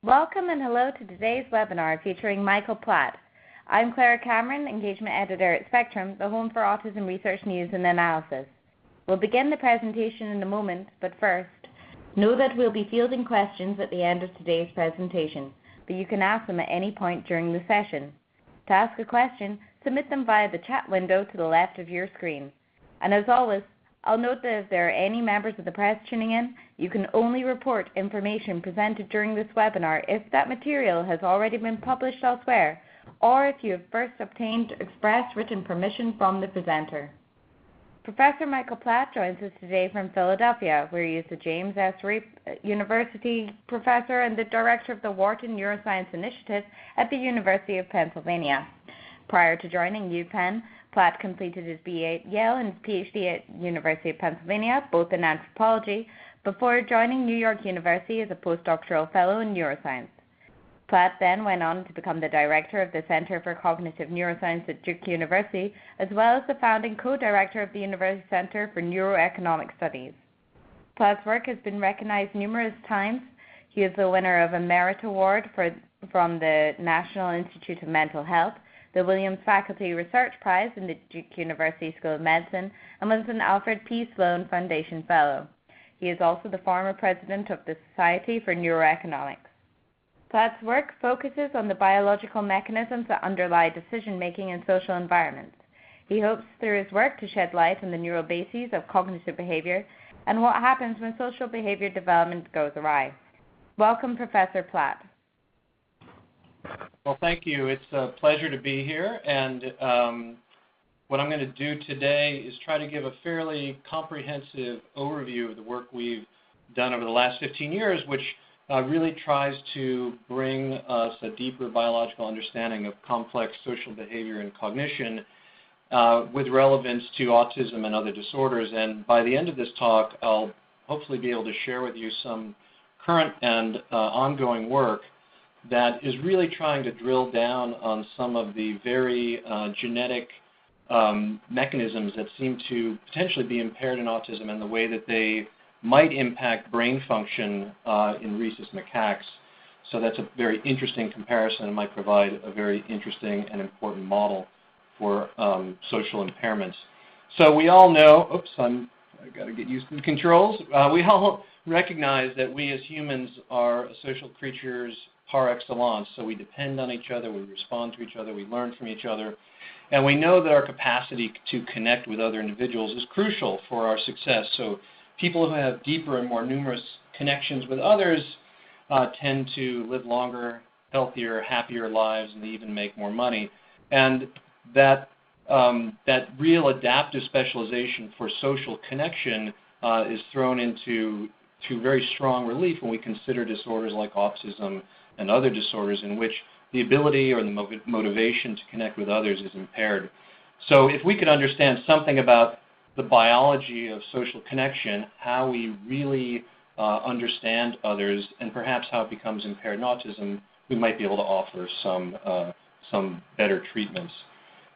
Welcome and hello to today's webinar featuring Michael Platt. I'm Clara Cameron, Engagement Editor at Spectrum, the home for autism research news and analysis. We'll begin the presentation in a moment, but first, know that we'll be fielding questions at the end of today's presentation, but you can ask them at any point during the session. To ask a question, submit them via the chat window to the left of your screen. And as always, I'll note that if there are any members of the press tuning in, you can only report information presented during this webinar if that material has already been published elsewhere, or if you have first obtained express written permission from the presenter. Professor Michael Platt joins us today from Philadelphia, where he is the James S. Reap University professor and the director of the Wharton Neuroscience Initiative at the University of Pennsylvania. Prior to joining UPenn, Platt completed his BA at Yale and his PhD at University of Pennsylvania, both in anthropology, before joining New York University as a postdoctoral fellow in neuroscience. Platt then went on to become the director of the Center for Cognitive Neuroscience at Duke University, as well as the founding co-director of the University Center for Neuroeconomic Studies. Platt's work has been recognized numerous times. He is the winner of a Merit Award from the National Institute of Mental Health, the Williams Faculty Research Prize in the Duke University School of Medicine, and was an Alfred P. Sloan Foundation Fellow. He is also the former president of the Society for Neuroeconomics. Platt's work focuses on the biological mechanisms that underlie decision-making in social environments. He hopes through his work to shed light on the neural bases of cognitive behavior and what happens when social behavior development goes awry. Welcome, Professor Platt. Well, thank you. It's a pleasure to be here, and what I'm going to do today is try to give a fairly comprehensive overview of the work we've done over the last 15 years, which really tries to bring us a deeper biological understanding of complex social behavior and cognition with relevance to autism and other disorders. And by the end of this talk, I'll hopefully be able to share with you some current and ongoing work that is really trying to drill down on some of the very genetic mechanisms that seem to potentially be impaired in autism and the way that they might impact brain function in rhesus macaques. So that's a very interesting comparison and might provide a very interesting and important model for social impairments. So we all know, I got to get used to the controls. We all recognize that we as humans are social creatures par excellence, so we depend on each other, we respond to each other, we learn from each other, and we know that our capacity to connect with other individuals is crucial for our success. So people who have deeper and more numerous connections with others tend to live longer, healthier, happier lives, and they even make more money. And that real adaptive specialization for social connection is thrown into very strong relief when we consider disorders like autism and other disorders in which the ability or the motivation to connect with others is impaired. So if we could understand something about the biology of social connection, how we really understand others, and perhaps how it becomes impaired in autism, we might be able to offer some better treatments.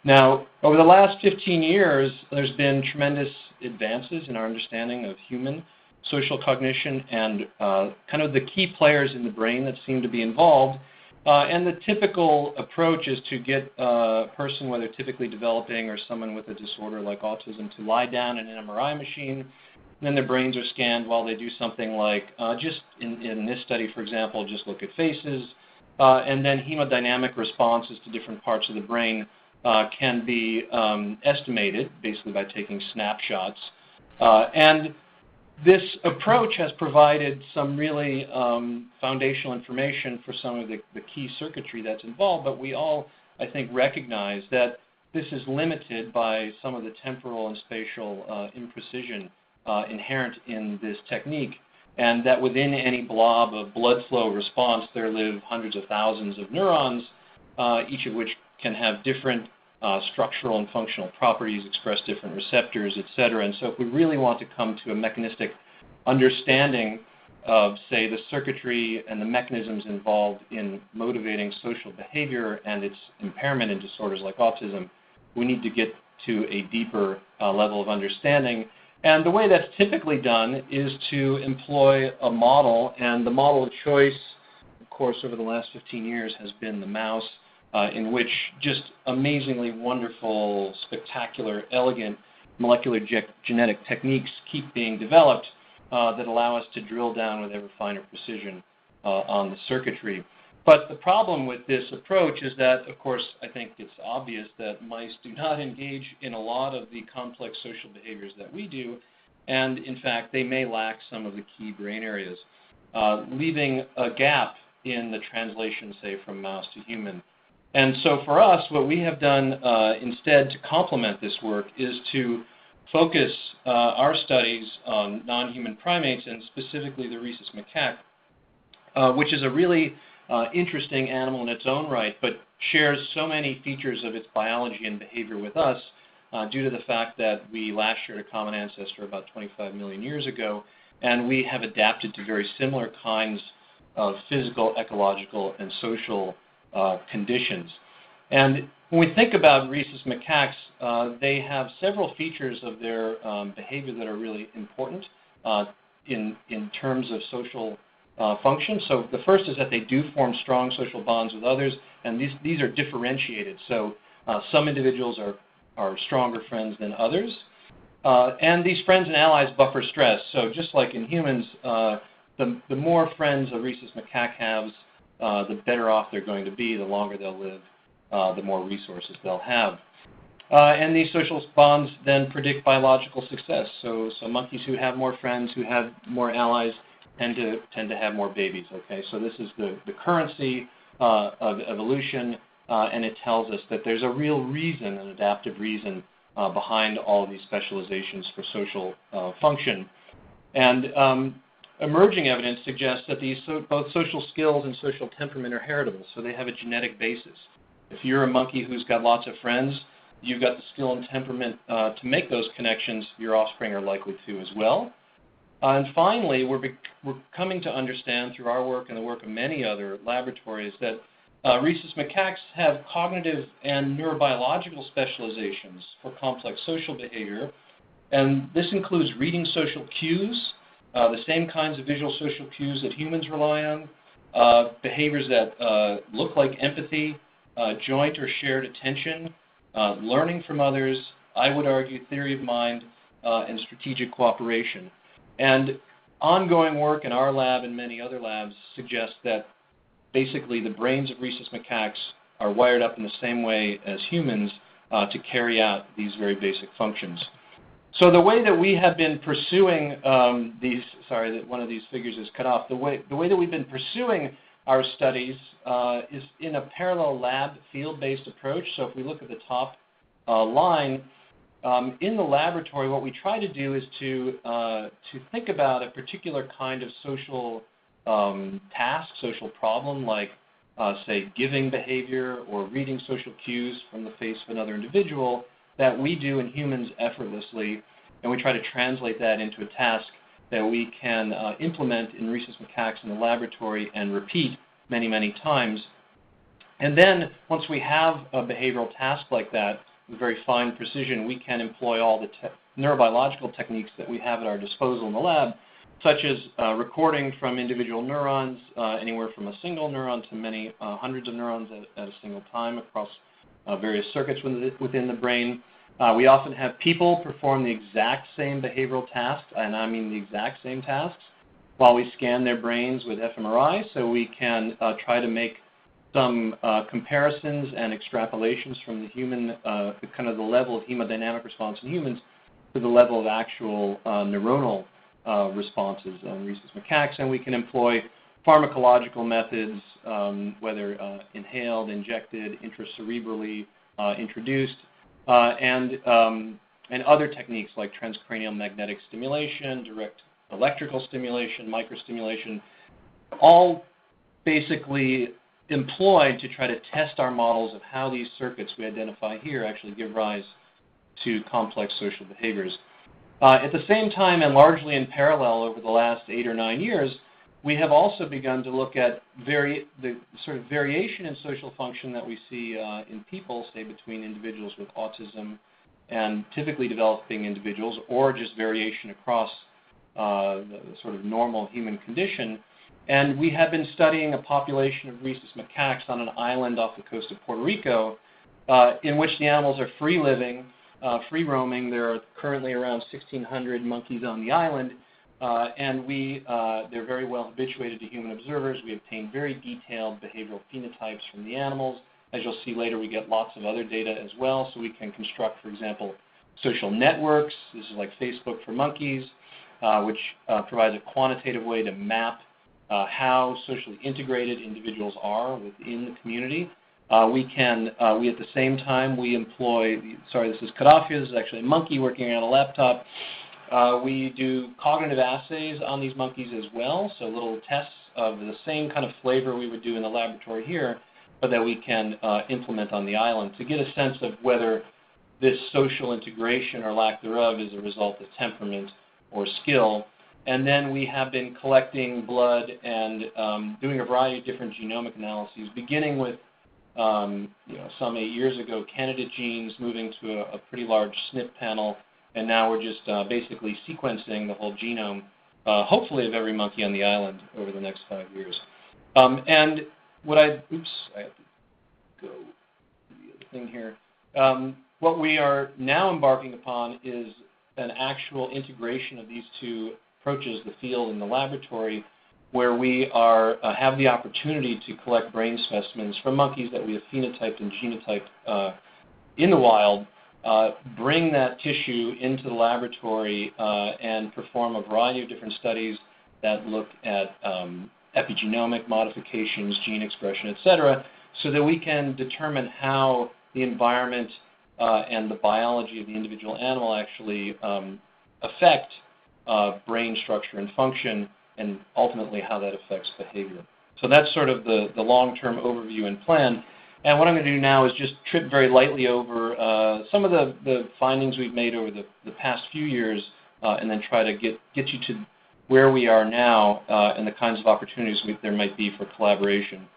Now, over the last 15 years, there's been tremendous advances in our understanding of human social cognition and kind of the key players in the brain that seem to be involved. And the typical approach is to get a person, whether typically developing or someone with a disorder like autism, to lie down in an MRI machine. And then their brains are scanned while they do something like, just in this study, for example, just look at faces. And then hemodynamic responses to different parts of the brain can be estimated, basically by taking snapshots. And this approach has provided some really foundational information for some of the key circuitry that's involved, but we all, I think, recognize that this is limited by some of the temporal and spatial imprecision inherent in this technique, and that within any blob of blood flow response there live hundreds of thousands of neurons, each of which can have different structural and functional properties, express different receptors, et cetera. And so if we really want to come to a mechanistic understanding of, say, the circuitry and the mechanisms involved in motivating social behavior and its impairment in disorders like autism, we need to get to a deeper level of understanding. And the way that's typically done is to employ a model, and the model of choice, of course, over the last 15 years has been the mouse, in which just amazingly wonderful, spectacular, elegant molecular genetic techniques keep being developed that allow us to drill down with ever finer precision on the circuitry. But the problem with this approach is that, of course, I think it's obvious that mice do not engage in a lot of the complex social behaviors that we do, and in fact, they may lack some of the key brain areas, leaving a gap in the translation, say, from mouse to human. And so for us, what we have done instead to complement this work is to focus our studies on non-human primates, and specifically the rhesus macaque, which is a really interesting animal in its own right, but shares so many features of its biology and behavior with us due to the fact that we last shared a common ancestor about 25 million years ago, and we have adapted to very similar kinds of physical, ecological, and social conditions. And when we think about rhesus macaques, they have several features of their behavior that are really important in terms of social function. So the first is that they do form strong social bonds with others, and these are differentiated. So some individuals are stronger friends than others. And these friends and allies buffer stress. So just like in humans, the more friends a rhesus macaque has, the better off they're going to be, the longer they'll live, the more resources they'll have. And these social bonds then predict biological success. So monkeys who have more friends, who have more allies, tend to have more babies. Okay, so this is the currency of evolution, and it tells us that there's a real reason, an adaptive reason, behind all of these specializations for social function. And emerging evidence suggests that these both social skills and social temperament are heritable, so they have a genetic basis. If you're a monkey who's got lots of friends, you've got the skill and temperament to make those connections. Your offspring are likely to as well. And finally, we're coming to understand through our work and the work of many other laboratories that rhesus macaques have cognitive and neurobiological specializations for complex social behavior. And this includes reading social cues, the same kinds of visual social cues that humans rely on, behaviors that look like empathy, joint or shared attention, learning from others, I would argue theory of mind, and strategic cooperation. And ongoing work in our lab and many other labs suggests that basically the brains of rhesus macaques are wired up in the same way as humans to carry out these very basic functions. So the way that we have been pursuing one of these figures is cut off. The way that we've been pursuing our studies is in a parallel lab field-based approach. So if we look at the top line, in the laboratory, what we try to do is to think about a particular kind of social task, social problem, like, say, giving behavior or reading social cues from the face of another individual that we do in humans effortlessly, and we try to translate that into a task that we can implement in rhesus macaques in the laboratory and repeat many, many times. And then once we have a behavioral task like that, with very fine precision, we can employ all the neurobiological techniques that we have at our disposal in the lab, such as recording from individual neurons, anywhere from a single neuron to many hundreds of neurons at a single time across various circuits within the brain. We often have people perform the exact same behavioral tasks, and I mean the exact same tasks, while we scan their brains with fMRI, so we can try to make some comparisons and extrapolations from the human, kind of the level of hemodynamic response in humans to the level of actual neuronal responses on rhesus macaques, and we can employ pharmacological methods, whether inhaled, injected, intracerebrally introduced, and other techniques like transcranial magnetic stimulation, direct electrical stimulation, microstimulation, all basically employed to try to test our models of how these circuits we identify here actually give rise to complex social behaviors. At the same time, and largely in parallel over the last 8 or 9 years, we have also begun to look at the sort of variation in social function that we see in people, say between individuals with autism and typically developing individuals, or just variation across the sort of normal human condition. And we have been studying a population of rhesus macaques on an island off the coast of Puerto Rico, in which the animals are free living, free roaming. There are currently around 1,600 monkeys on the island, and they're very well habituated to human observers. We obtain very detailed behavioral phenotypes from the animals. As you'll see later, we get lots of other data as well, so we can construct, for example, social networks. This is like Facebook for monkeys, which provides a quantitative way to map how socially integrated individuals are within the community. We at the same time, we employ, this is Gaddafi, this is actually a monkey working on a laptop. We do cognitive assays on these monkeys as well, so little tests of the same kind of flavor we would do in the laboratory here, but that we can implement on the island to get a sense of whether this social integration or lack thereof is a result of temperament or skill. And then we have been collecting blood and doing a variety of different genomic analyses, beginning with some 8 years ago, candidate genes, moving to a pretty large SNP panel, and now we're just basically sequencing the whole genome, hopefully of every monkey on the island over the next 5 years. And what I have to go to the other thing here. What we are now embarking upon is an actual integration of these two approaches, the field and the laboratory, where we have the opportunity to collect brain specimens from monkeys that we have phenotyped and genotyped in the wild, bring that tissue into the laboratory and perform a variety of different studies that look at epigenomic modifications, gene expression, et cetera, so that we can determine how the environment and the biology of the individual animal actually affect brain structure and function, and ultimately how that affects behavior. So that's sort of the long-term overview and plan. And what I'm going to do now is just trip very lightly over some of the findings we've made over the past few years, and then try to get you to where we are now and the kinds of opportunities there might be for collaboration.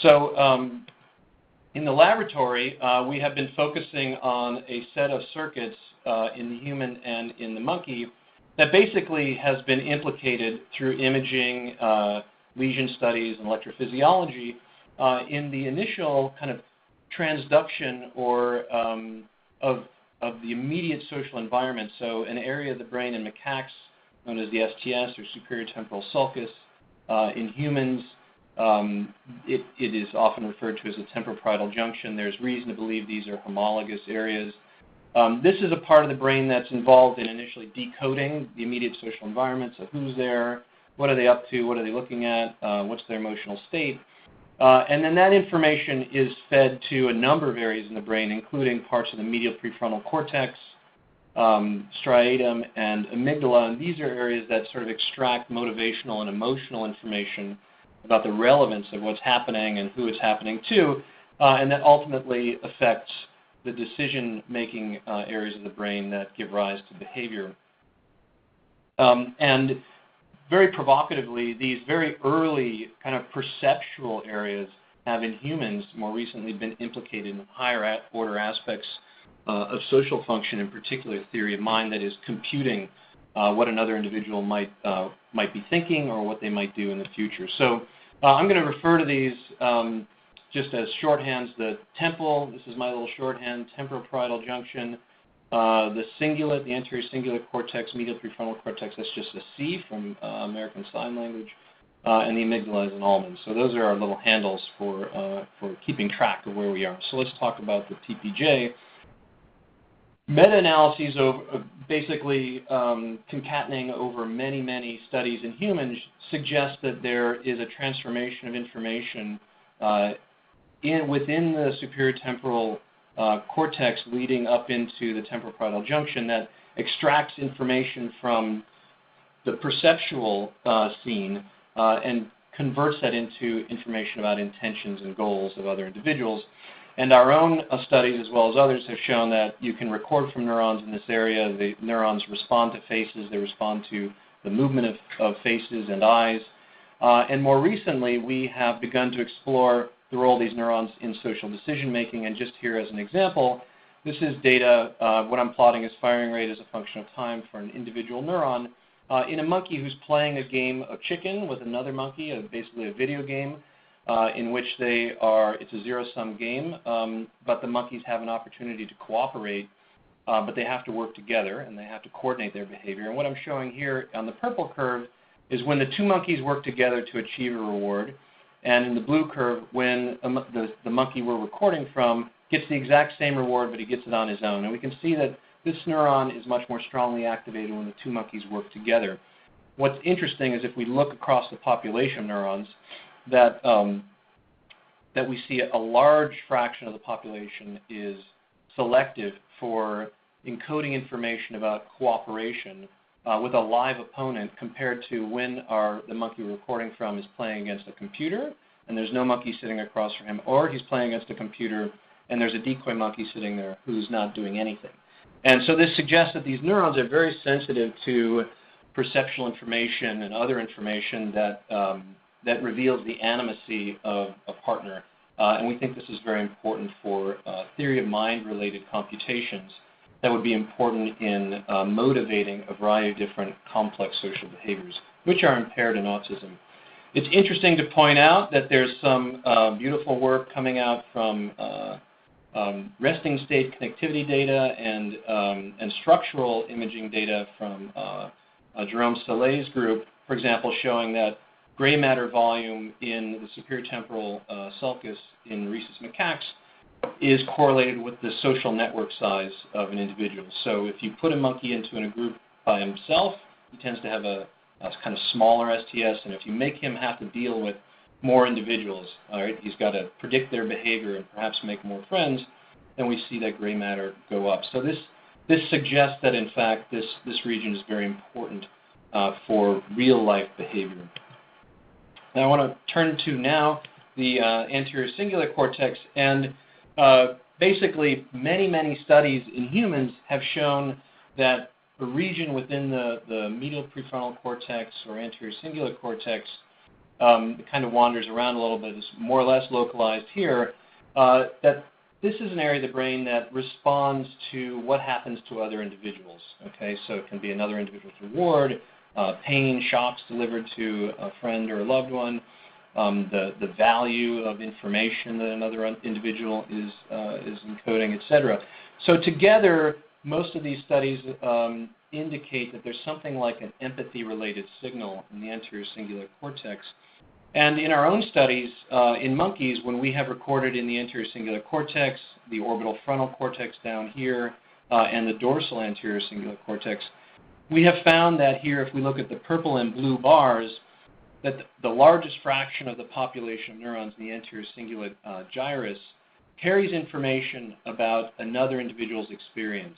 So in the laboratory, we have been focusing on a set of circuits in the human and in the monkey that basically has been implicated through imaging, lesion studies, and electrophysiology in the initial kind of transduction or of the immediate social environment. So an area of the brain in macaques known as the STS, or superior temporal sulcus. In humans, it is often referred to as a temporoparietal junction. There's reason to believe these are homologous areas. This is a part of the brain that's involved in initially decoding the immediate social environment, so who's there, what are they up to, what are they looking at, what's their emotional state. And then that information is fed to a number of areas in the brain, including parts of the medial prefrontal cortex, striatum, and amygdala. And these are areas that sort of extract motivational and emotional information about the relevance of what's happening and who it's happening to, and that ultimately affects the decision-making areas of the brain that give rise to behavior. And very provocatively, these very early kind of perceptual areas have in humans more recently been implicated in higher order aspects of social function, in particular theory of mind, that is computing what another individual might be thinking or what they might do in the future. So I'm going to refer to these just as shorthands. The temple, this is my little shorthand, temporoparietal junction. The cingulate, the anterior cingulate cortex, medial prefrontal cortex, that's just a C from American Sign Language. And the amygdala is an almond. So those are our little handles for keeping track of where we are. So let's talk about the TPJ. Meta-analyses basically concatenating over many, many studies in humans suggest that there is a transformation of information within the superior temporal cortex leading up into the temporoparietal junction that extracts information from the perceptual scene and converts that into information about intentions and goals of other individuals. And our own studies, as well as others, have shown that you can record from neurons in this area. The neurons respond to faces. They respond to the movement of faces and eyes. And more recently, we have begun to explore the role of these neurons in social decision-making. And just here as an example, this is data. What I'm plotting is firing rate as a function of time for an individual neuron. in a monkey who's playing a game of chicken with another monkey, basically a video game, in which it's a zero-sum game, but the monkeys have an opportunity to cooperate, but they have to work together and they have to coordinate their behavior. And what I'm showing here on the purple curve is when the two monkeys work together to achieve a reward, and in the blue curve, when the monkey we're recording from gets the exact same reward, but he gets it on his own. And we can see that this neuron is much more strongly activated when the two monkeys work together. What's interesting is if we look across the population of neurons, that we see a large fraction of the population is selective for encoding information about cooperation with a live opponent compared to when the monkey we're recording from is playing against a computer and there's no monkey sitting across from him, or he's playing against a computer and there's a decoy monkey sitting there who's not doing anything. And so this suggests that these neurons are very sensitive to perceptual information and other information that reveals the animacy of a partner. And we think this is very important for theory of mind-related computations that would be important in motivating a variety of different complex social behaviors, which are impaired in autism. It's interesting to point out that there's some beautiful work coming out from resting state connectivity data and structural imaging data from Jerome Soleil's group, for example, showing that gray matter volume in the superior temporal sulcus in rhesus macaques is correlated with the social network size of an individual. So if you put a monkey in a group by himself, he tends to have a kind of smaller STS, and if you make him have to deal with more individuals, all right, he's got to predict their behavior and perhaps make more friends, then we see that gray matter go up. So this suggests that, in fact, this region is very important for real-life behavior. Now I want to turn to now the anterior cingulate cortex, and basically many studies in humans have shown that a region within the medial prefrontal cortex or anterior cingulate cortex it kind of wanders around a little bit, is more or less localized here, that this is an area of the brain that responds to what happens to other individuals. Okay, so it can be another individual's reward, pain, shocks delivered to a friend or a loved one, the value of information that another individual is encoding, etc. So together, most of these studies indicate that there's something like an empathy-related signal in the anterior cingulate cortex. And in our own studies in monkeys, when we have recorded in the anterior cingulate cortex, the orbital frontal cortex down here, and the dorsal anterior cingulate cortex, we have found that here, if we look at the purple and blue bars, that the largest fraction of the population of neurons in the anterior cingulate gyrus carries information about another individual's experience.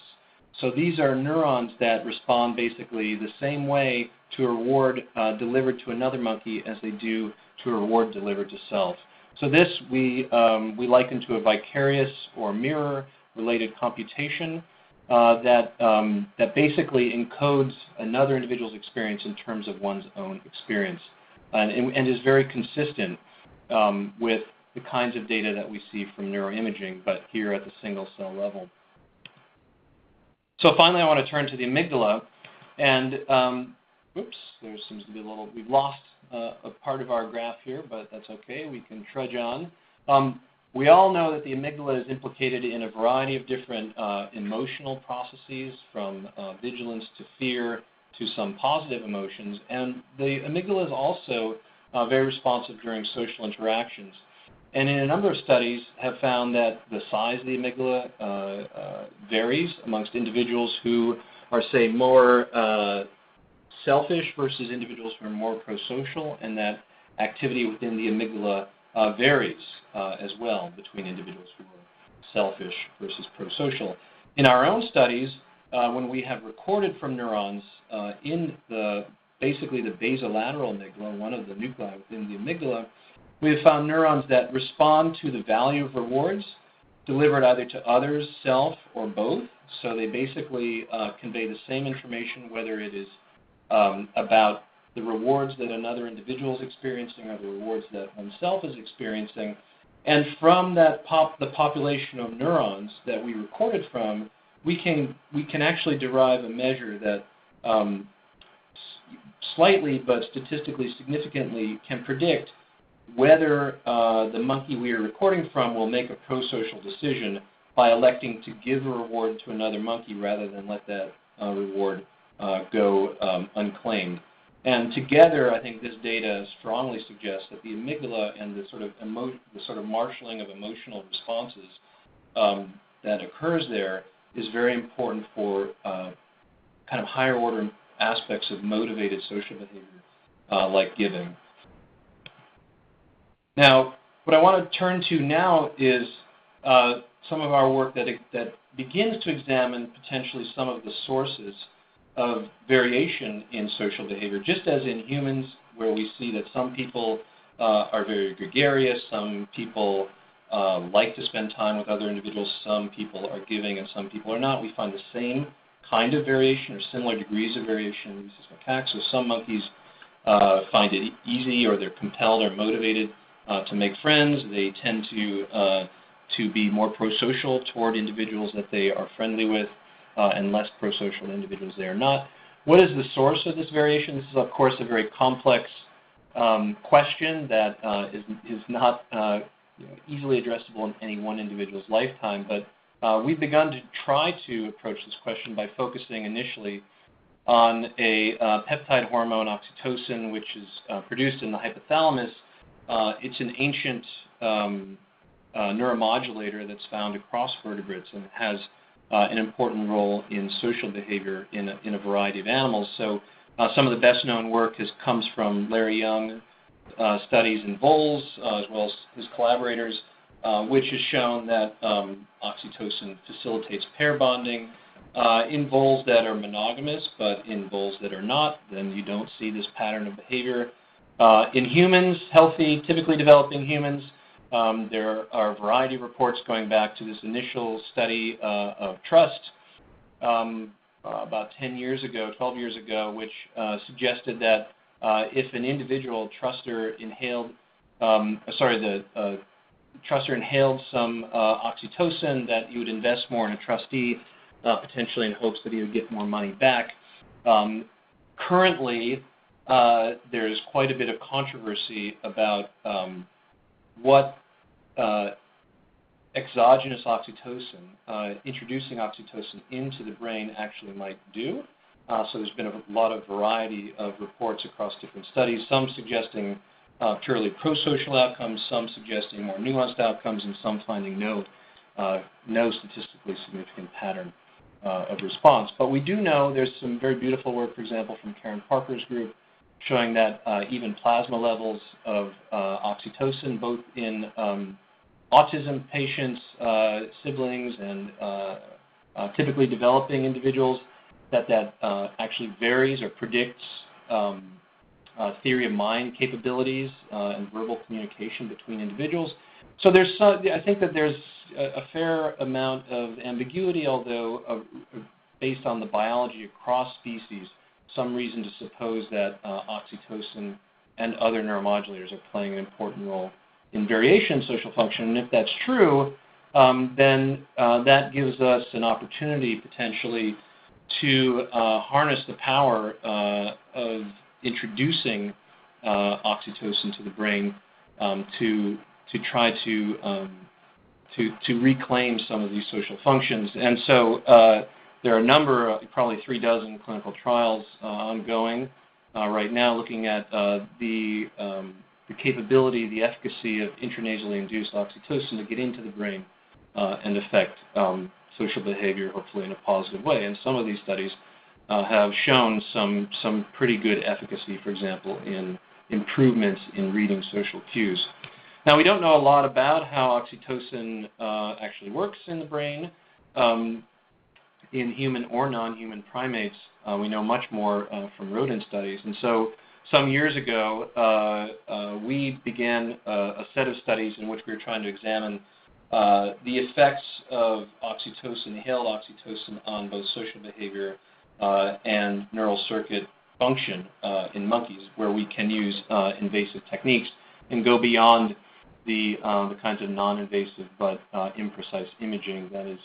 So these are neurons that respond basically the same way to a reward delivered to another monkey as they do to a reward delivered to self. So this we liken to a vicarious or mirror-related computation that basically encodes another individual's experience in terms of one's own experience, and is very consistent with the kinds of data that we see from neuroimaging, but here at the single cell level. So finally, I want to turn to the amygdala, and oops, there seems to be we've lost a part of our graph here, but that's okay, we can trudge on. We all know that the amygdala is implicated in a variety of different emotional processes, from vigilance to fear to some positive emotions, and the amygdala is also very responsive during social interactions. And in a number of studies have found that the size of the amygdala varies amongst individuals who are, say, more selfish versus individuals who are more pro-social, and that activity within the amygdala varies as well between individuals who are selfish versus pro-social. In our own studies, when we have recorded from neurons in basically the basolateral amygdala, one of the nuclei within the amygdala, we have found neurons that respond to the value of rewards delivered either to others, self, or both. So they basically convey the same information, whether it is about the rewards that another individual is experiencing or the rewards that oneself is experiencing. And from that the population of neurons that we recorded from, we can actually derive a measure that slightly but statistically significantly can predict whether the monkey we are recording from will make a pro-social decision by electing to give a reward to another monkey rather than let that reward go unclaimed. And together, I think this data strongly suggests that the amygdala and the sort of marshaling of emotional responses that occurs there is very important for kind of higher order aspects of motivated social behavior, like giving. Now, what I want to turn to now is some of our work that begins to examine potentially some of the sources of variation in social behavior, just as in humans, where we see that some people are very gregarious, some people like to spend time with other individuals, some people are giving and some people are not. We find the same kind of variation or similar degrees of variation in these macaques. So some monkeys find it easy, or they're compelled or motivated to make friends. They tend to be more pro-social toward individuals that they are friendly with, and less pro-social to individuals they are not. What is the source of this variation? This is, of course, a very complex question that is not easily addressable in any one individual's lifetime, but we've begun to try to approach this question by focusing initially on a peptide hormone, oxytocin, which is produced in the hypothalamus. It's an ancient neuromodulator that's found across vertebrates and has an important role in social behavior in a variety of animals. So some of the best known work comes from Larry Young studies in voles, as well as his collaborators, which has shown that oxytocin facilitates pair bonding in voles that are monogamous, but in voles that are not, then you don't see this pattern of behavior. In humans, healthy, typically developing humans, there are a variety of reports going back to this initial study of trust about 10 years ago, 12 years ago, which suggested that if an individual truster inhaled, the truster inhaled some oxytocin, that you would invest more in a trustee, potentially in hopes that he would get more money back. Currently, there is quite a bit of controversy about what exogenous oxytocin, introducing oxytocin into the brain, actually might do. So there's been a lot of variety of reports across different studies, some suggesting purely pro-social outcomes, some suggesting more nuanced outcomes, and some finding no statistically significant pattern of response. But we do know there's some very beautiful work, for example, from Karen Parker's group, showing that even plasma levels of oxytocin, both in autism patients, siblings, and typically developing individuals, that actually varies or predicts theory of mind capabilities and verbal communication between individuals. So I think that there's a fair amount of ambiguity, although based on the biology across species, some reason to suppose that oxytocin and other neuromodulators are playing an important role in variation in social function. And if that's true, then that gives us an opportunity potentially to harness the power of introducing oxytocin to the brain to try to reclaim some of these social functions. And so there are a number, probably 3 dozen clinical trials ongoing right now, looking at the capability, the efficacy of intranasally induced oxytocin to get into the brain and affect social behavior, hopefully in a positive way. And some of these studies have shown some pretty good efficacy, for example, in improvements in reading social cues. Now, we don't know a lot about how oxytocin actually works in the brain. In human or non-human primates, we know much more from rodent studies. And so some years ago, we began a set of studies in which we were trying to examine the effects of oxytocin, inhaled oxytocin, on both social behavior and neural circuit function in monkeys, where we can use invasive techniques and go beyond the kinds of non-invasive but imprecise imaging that is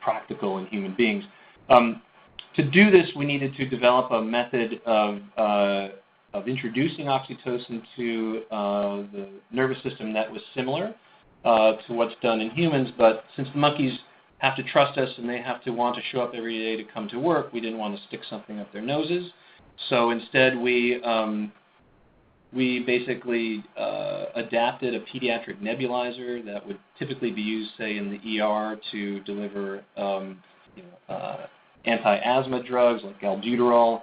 practical in human beings. To do this, we needed to develop a method of introducing oxytocin to the nervous system that was similar to what's done in humans, but since the monkeys have to trust us and they have to want to show up every day to come to work, we didn't want to stick something up their noses. So instead we basically adapted a pediatric nebulizer that would typically be used, say, in the ER to deliver anti-asthma drugs like albuterol.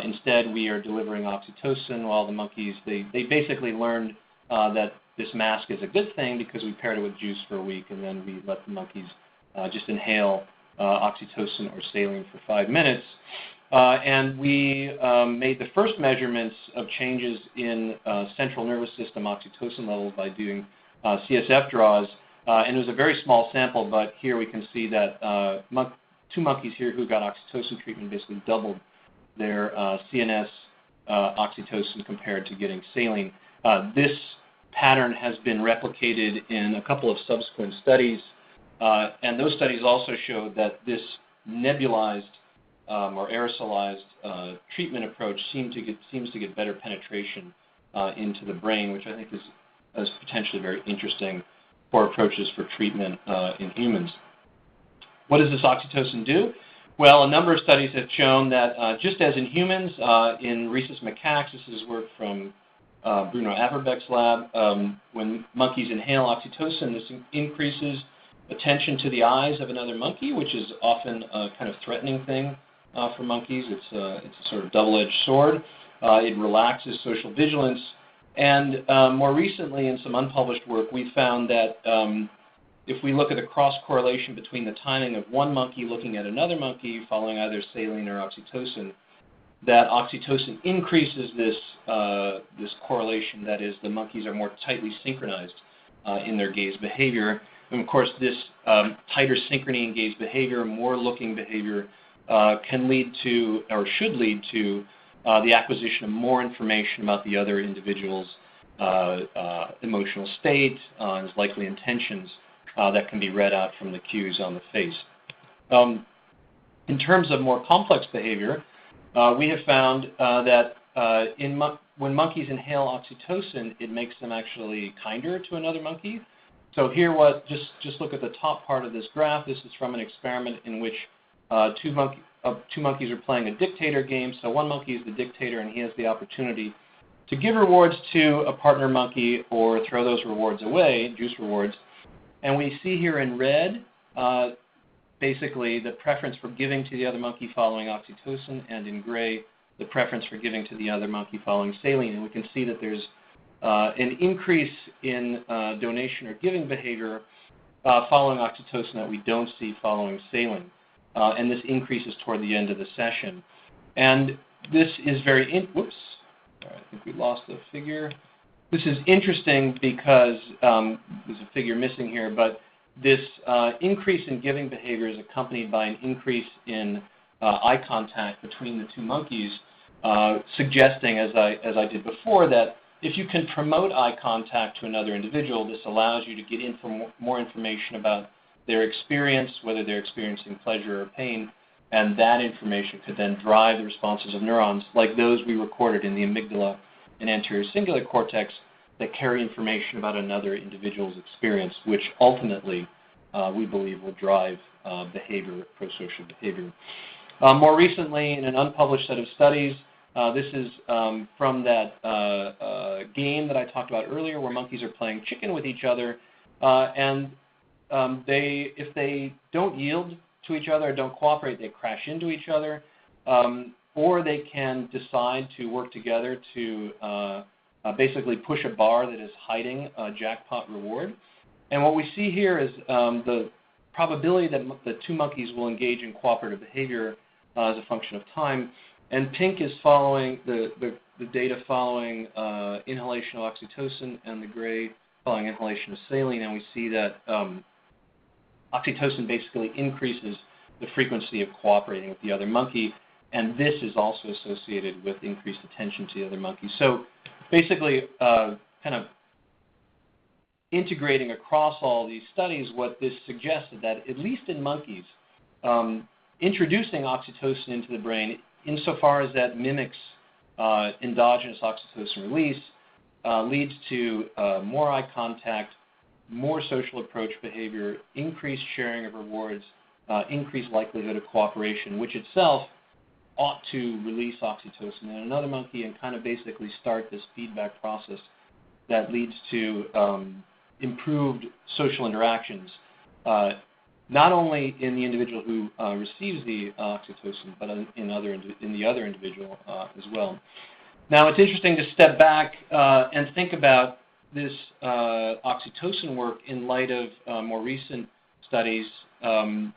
Instead, we are delivering oxytocin while the monkeys, they basically learned that this mask is a good thing because we paired it with juice for a week, and then we let the monkeys just inhale oxytocin or saline for 5 minutes. And we made the first measurements of changes in central nervous system oxytocin levels by doing CSF draws. And it was a very small sample, but here we can see that 2 monkeys here who got oxytocin treatment basically doubled their CNS oxytocin compared to getting saline. This pattern has been replicated in a couple of subsequent studies, and those studies also showed that this nebulized or aerosolized treatment approach seems to get better penetration into the brain, which I think is potentially very interesting for approaches for treatment in humans. What does this oxytocin do? Well, a number of studies have shown that just as in humans, in rhesus macaques, this is work from Bruno Averbeck's lab, when monkeys inhale oxytocin, this increases attention to the eyes of another monkey, which is often a kind of threatening thing for monkeys. It's a sort of double-edged sword. It relaxes social vigilance. And more recently, in some unpublished work, we found that if we look at the cross-correlation between the timing of one monkey looking at another monkey following either saline or oxytocin, that oxytocin increases this correlation. That is, the monkeys are more tightly synchronized in their gaze behavior. And of course, this tighter synchrony in gaze behavior, more looking behavior, can lead to, or should lead to, the acquisition of more information about the other individual's emotional state, his likely intentions, that can be read out from the cues on the face. In terms of more complex behavior, we have found that when monkeys inhale oxytocin, it makes them actually kinder to another monkey. So here, just look at the top part of this graph. This is from an experiment in which two monkeys are playing a dictator game. So one monkey is the dictator, and he has the opportunity to give rewards to a partner monkey or throw those rewards away, juice rewards. And we see here in red, basically the preference for giving to the other monkey following oxytocin, and in gray, the preference for giving to the other monkey following saline. And we can see that there's an increase in donation or giving behavior following oxytocin that we don't see following saline. And this increases toward the end of the session. And this is very, whoops, I think we lost the figure. This is interesting because there's a figure missing here, but this increase in giving behavior is accompanied by an increase in eye contact between the 2 monkeys, suggesting, as I did before, that if you can promote eye contact to another individual, this allows you to get more information about their experience, whether they're experiencing pleasure or pain, and that information could then drive the responses of neurons like those we recorded in the amygdala and anterior cingulate cortex that carry information about another individual's experience, which ultimately we believe will drive behavior, prosocial behavior. More recently, in an unpublished set of studies, this is from that game that I talked about earlier where monkeys are playing chicken with each other, and if they don't yield to each other or don't cooperate, they crash into each other, or they can decide to work together to basically push a bar that is hiding a jackpot reward. And what we see here is the probability that the 2 monkeys will engage in cooperative behavior as a function of time. And pink is following the data following inhalation of oxytocin, and the gray following inhalation of saline. And we see that oxytocin basically increases the frequency of cooperating with the other monkey, and this is also associated with increased attention to the other monkey. So basically, kind of integrating across all these studies, what this suggested that, at least in monkeys, introducing oxytocin into the brain, insofar as that mimics endogenous oxytocin release, leads to more eye contact, more social approach behavior, increased sharing of rewards, increased likelihood of cooperation, which itself ought to release oxytocin in another monkey and kind of basically start this feedback process that leads to improved social interactions, not only in the individual who receives the oxytocin, but in the other individual as well. Now, it's interesting to step back and think about this oxytocin work in light of more recent studies done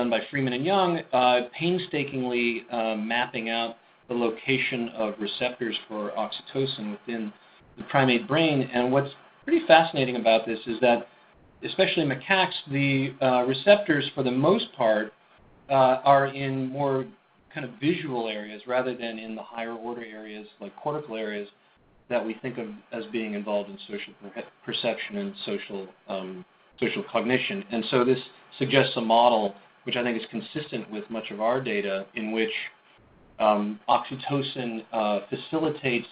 by Freeman and Young, painstakingly mapping out the location of receptors for oxytocin within the primate brain. And what's pretty fascinating about this is that, especially macaques, the receptors, for the most part, are in more kind of visual areas rather than in the higher order areas, like cortical areas, that we think of as being involved in social perception and social cognition. And so this suggests a model which I think is consistent with much of our data, in which oxytocin facilitates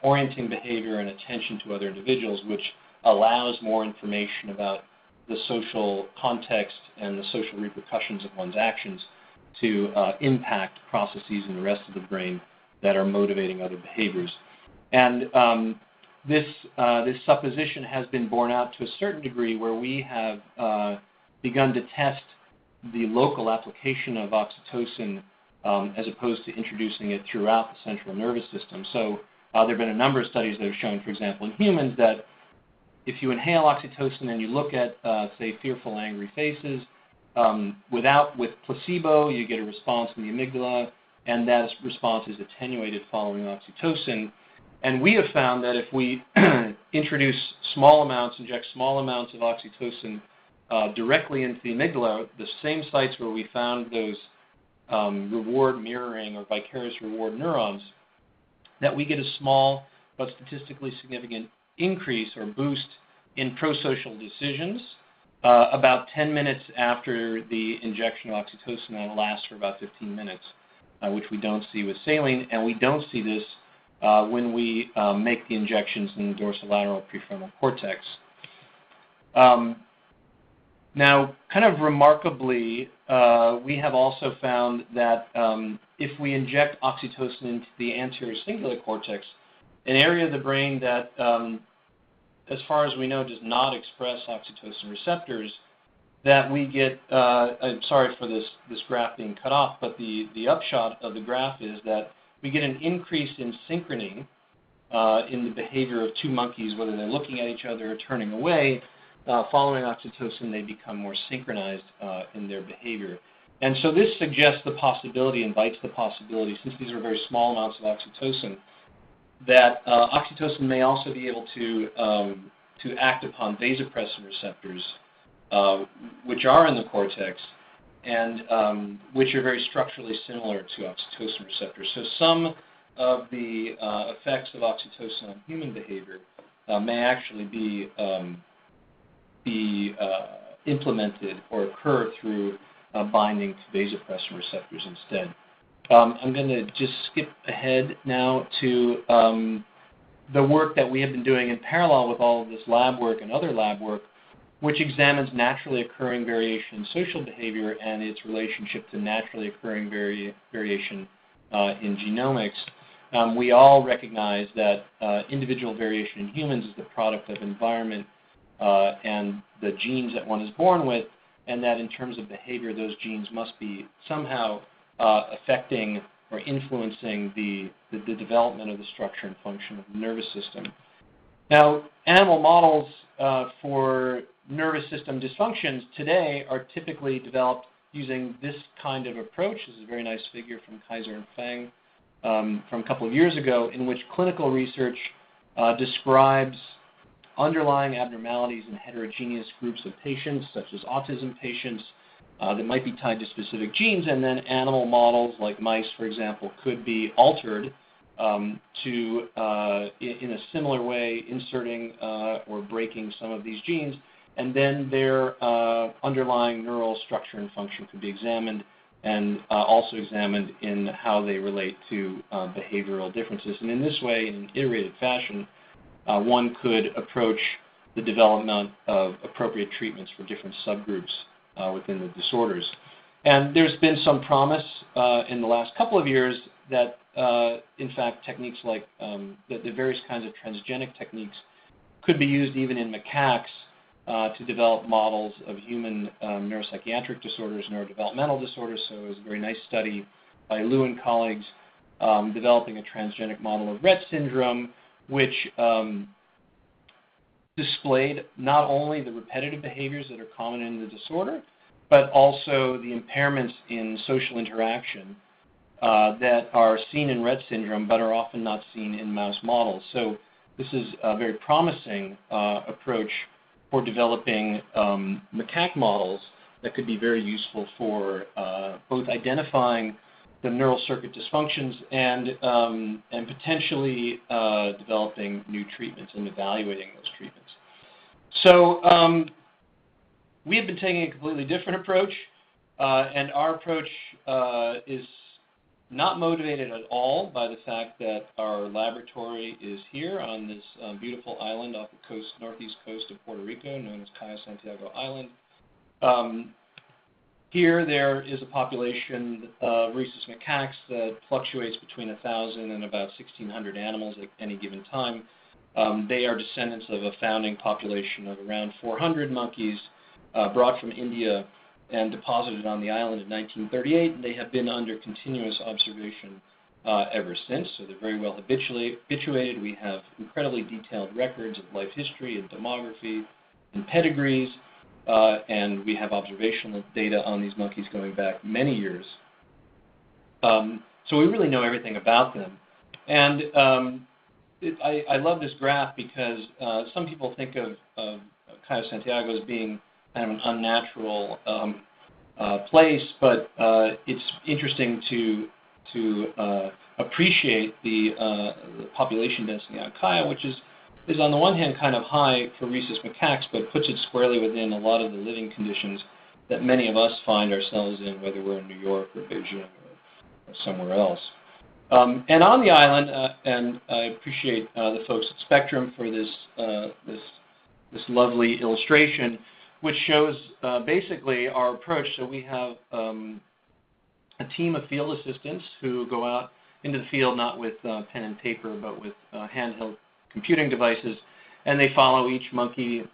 orienting behavior and attention to other individuals, which allows more information about the social context and the social repercussions of one's actions to impact processes in the rest of the brain that are motivating other behaviors. And this supposition has been borne out to a certain degree, where we have begun to test the local application of oxytocin as opposed to introducing it throughout the central nervous system. So there have been a number of studies that have shown, for example, in humans, that if you inhale oxytocin and you look at, say, fearful, angry faces, with placebo, you get a response in the amygdala, and that response is attenuated following oxytocin. And we have found that if we inject small amounts of oxytocin directly into the amygdala, the same sites where we found those reward mirroring or vicarious reward neurons, that we get a small but statistically significant increase or boost in prosocial decisions about 10 minutes after the injection of oxytocin, and it lasts for about 15 minutes, which we don't see with saline, and we don't see this when we make the injections in the dorsolateral prefrontal cortex. Now, kind of remarkably, we have also found that if we inject oxytocin into the anterior cingulate cortex, an area of the brain that, as far as we know, does not express oxytocin receptors, that we get, I'm sorry for this graph being cut off, but the upshot of the graph is that we get an increase in synchrony in the behavior of two monkeys, whether they're looking at each other or turning away. Following oxytocin, they become more synchronized in their behavior. And so this suggests the possibility, invites the possibility, since these are very small amounts of oxytocin, that oxytocin may also be able to act upon vasopressin receptors, which are in the cortex, and which are very structurally similar to oxytocin receptors. So some of the effects of oxytocin on human behavior may actually be implemented or occur through binding to vasopressin receptors instead. I'm going to just skip ahead now to the work that we have been doing in parallel with all of this lab work and other lab work, which examines naturally occurring variation in social behavior and its relationship to naturally occurring variation in genomics. We all recognize that individual variation in humans is the product of environment and the genes that one is born with, and that in terms of behavior, those genes must be somehow affecting or influencing the development of the structure and function of the nervous system. Now, animal models for nervous system dysfunctions today are typically developed using this kind of approach. This is a very nice figure from Kaiser and Fang from a couple of years ago, in which clinical research describes underlying abnormalities in heterogeneous groups of patients, such as autism patients, that might be tied to specific genes, and then animal models like mice, for example, could be altered to, in a similar way, inserting or breaking some of these genes and then their underlying neural structure and function could be examined, and also examined in how they relate to behavioral differences. And in this way, in an iterated fashion, one could approach the development of appropriate treatments for different subgroups within the disorders. And there's been some promise in the last couple of years that, in fact, techniques like the various kinds of transgenic techniques could be used even in macaques to develop models of human neuropsychiatric disorders, neurodevelopmental disorders. So it was a very nice study by Liu and colleagues developing a transgenic model of Rett syndrome, which displayed not only the repetitive behaviors that are common in the disorder, but also the impairments in social interaction that are seen in Rett syndrome but are often not seen in mouse models. So this is a very promising approach for developing macaque models that could be very useful for both identifying the neural circuit dysfunctions and potentially developing new treatments and evaluating those treatments. So we have been taking a completely different approach, and our approach is not motivated at all by the fact that our laboratory is here on this beautiful island off the coast, northeast coast of Puerto Rico, known as Cayo Santiago Island. Here there is a population of rhesus macaques that fluctuates between 1,000 and about 1,600 animals at any given time. They are descendants of a founding population of around 400 monkeys brought from India and deposited on the island in 1938, and they have been under continuous observation ever since, so they're very well habituated. We have incredibly detailed records of life history and demography and pedigrees, and we have observational data on these monkeys going back many years. So we really know everything about them. And I love this graph because some people think of Cayo Santiago as being kind of an unnatural place, but it's interesting to appreciate the population density on Cayo, which is on the one hand kind of high for rhesus macaques, but puts it squarely within a lot of the living conditions that many of us find ourselves in, whether we're in New York or Beijing or somewhere else. And on the island, and I appreciate the folks at Spectrum for this lovely illustration, which shows basically our approach. So we have a team of field assistants who go out into the field not with pen and paper, but with handheld computing devices, and they follow each monkey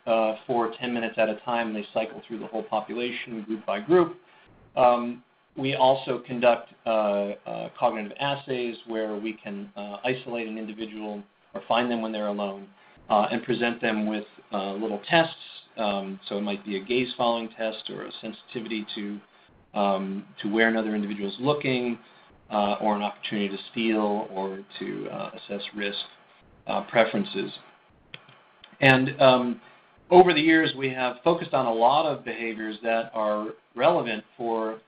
for 10 minutes at a time, and they cycle through the whole population group by group. We also conduct cognitive assays where we can isolate an individual or find them when they're alone and present them with little tests. So it might be a gaze-following test or a sensitivity to where another individual is looking, or an opportunity to steal or to assess risk preferences. And over the years, we have focused on a lot of behaviors that are relevant for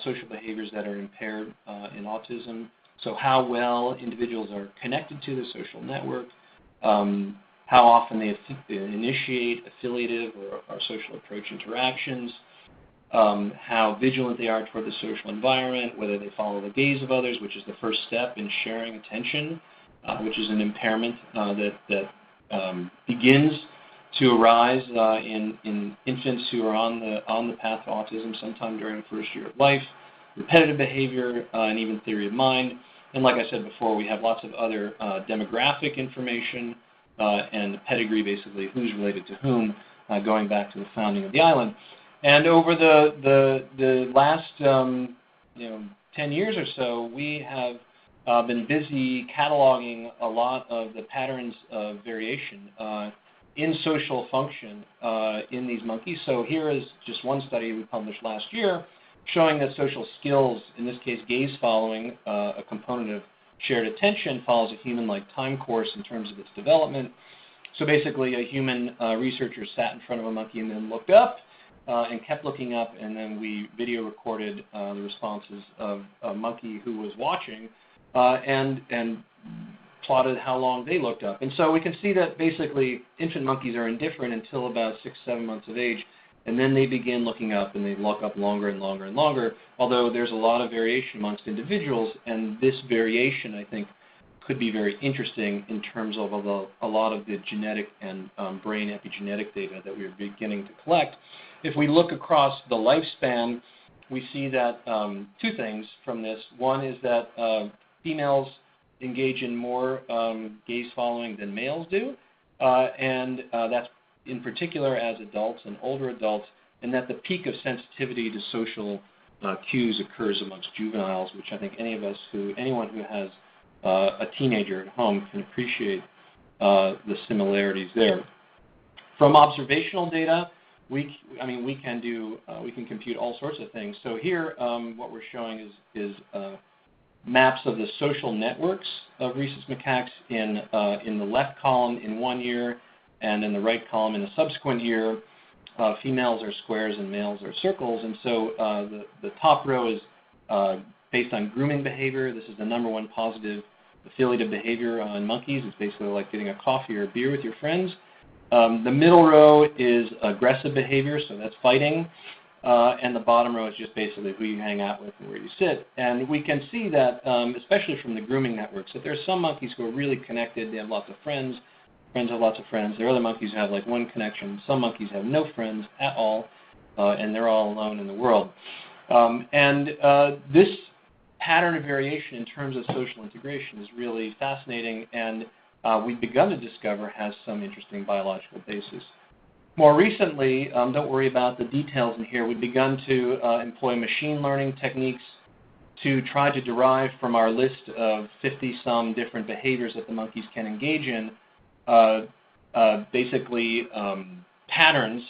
social behaviors that are impaired in autism. So how well individuals are connected to the social network, how often they initiate affiliative or social approach interactions, how vigilant they are toward the social environment, whether they follow the gaze of others, which is the first step in sharing attention, which is an impairment that begins to arise in infants who are on the path to autism sometime during the first year of life, repetitive behavior, and even theory of mind. And like I said before, we have lots of other demographic information and pedigree, basically who's related to whom, going back to the founding of the island. And over the last 10 years or so, we have been busy cataloging a lot of the patterns of variation in social function in these monkeys. So here is just one study we published last year showing that social skills, in this case gaze following, a component of shared attention, follows a human-like time course in terms of its development. So basically a human researcher sat in front of a monkey and then looked up and kept looking up, and then we video recorded the responses of a monkey who was watching and plotted how long they looked up. And so we can see that basically infant monkeys are indifferent until about 6-7 months of age, and then they begin looking up, and they look up longer and longer and longer, although there's a lot of variation amongst individuals, and this variation, I think, could be very interesting in terms of a lot of the genetic and brain epigenetic data that we're beginning to collect. If we look across the lifespan, we see that two things from this. One is that females engage in more gaze following than males do, and that's in particular as adults and older adults, and that the peak of sensitivity to social cues occurs amongst juveniles, which I think anyone who has a teenager at home can appreciate the similarities there. From observational data, we can compute all sorts of things. So here, what we're showing is maps of the social networks of rhesus macaques in the left column in 1 year, and in the right column in a subsequent year. Females are squares and males are circles, and so the top row is based on grooming behavior. This is the number one positive affiliative behavior in monkeys. It's basically like getting a coffee or a beer with your friends. The middle row is aggressive behavior, so that's fighting. And the bottom row is just basically who you hang out with and where you sit. And we can see that, especially from the grooming networks, that there are some monkeys who are really connected. They have lots of friends. Friends have lots of friends. There are other monkeys who have like one connection. Some monkeys have no friends at all, and they're all alone in the world. This pattern of variation in terms of social integration is really fascinating, and we've begun to discover has some interesting biological basis. More recently, don't worry about the details in here, we've begun to employ machine learning techniques to try to derive from our list of 50-some different behaviors that the monkeys can engage in, basically patterns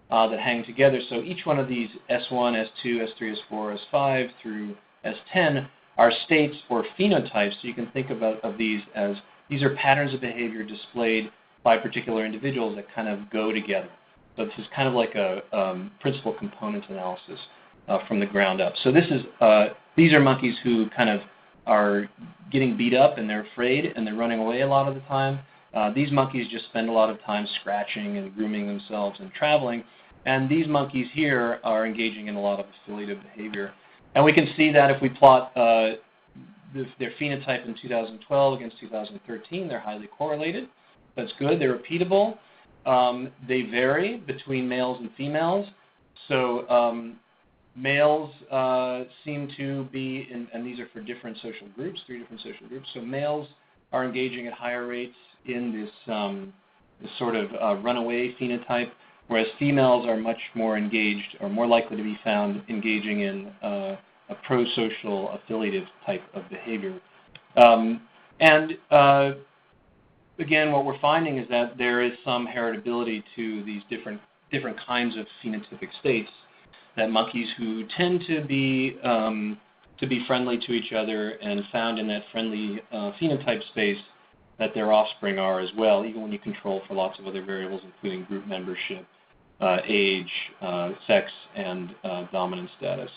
that hang together. So each one of these S1, S2, S3, S4, S5 through S10 are states or phenotypes. So you can think of these as these are patterns of behavior displayed by particular individuals that kind of go together. So this is kind of like a principal component analysis from the ground up. So these are monkeys who kind of are getting beat up and they're afraid and they're running away a lot of the time. These monkeys just spend a lot of time scratching and grooming themselves and traveling. And these monkeys here are engaging in a lot of affiliative behavior. And we can see that if we plot their phenotype in 2012 against 2013, they're highly correlated. That's good. They're repeatable. They vary between males and females. So males seem to be, and these are for different social groups, 3 different social groups. So males are engaging at higher rates in this sort of runaway phenotype, whereas females are much more engaged or more likely to be found engaging in a pro-social affiliative type of behavior. Again, what we're finding is that there is some heritability to these different kinds of phenotypic states, that monkeys who tend to be friendly to each other and found in that friendly phenotype space, that their offspring are as well, even when you control for lots of other variables, including group membership, age, sex, and dominant status.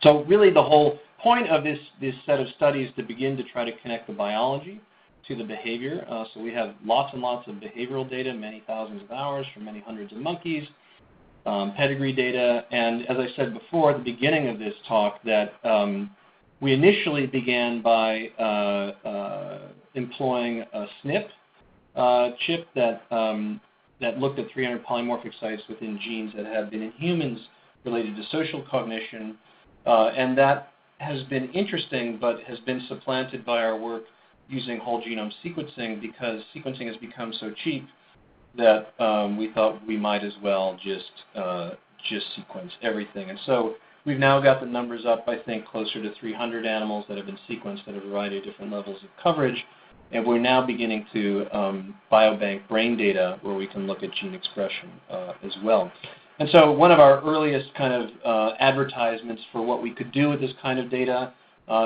So really the whole point of this set of studies is to begin to try to connect the biology to the behavior. So we have lots and lots of behavioral data, many thousands of hours from many hundreds of monkeys, pedigree data, and as I said before at the beginning of this talk, that we initially began by employing a SNP chip that looked at 300 polymorphic sites within genes that have been in humans related to social cognition, and that has been interesting, but has been supplanted by our work using whole genome sequencing, because sequencing has become so cheap that we thought we might as well just sequence everything. And so we've now got the numbers up, I think, closer to 300 animals that have been sequenced at a variety of different levels of coverage. And we're now beginning to biobank brain data where we can look at gene expression as well. And so one of our earliest kind of advertisements for what we could do with this kind of data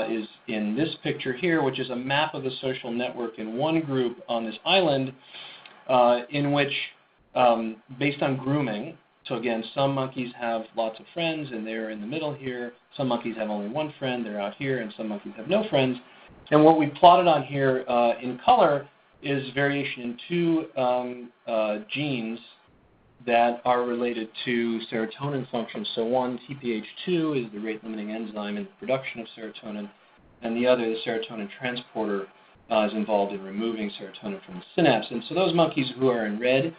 is in this picture here, which is a map of the social network in one group on this island, in which, based on grooming, so again, some monkeys have lots of friends and they're in the middle here. Some monkeys have only one friend, they're out here, and some monkeys have no friends. And what we plotted on here in color is variation in two genes that are related to serotonin function. So one, TPH2, is the rate-limiting enzyme in the production of serotonin, and the other, the serotonin transporter, is involved in removing serotonin from the synapse. And so those monkeys who are in red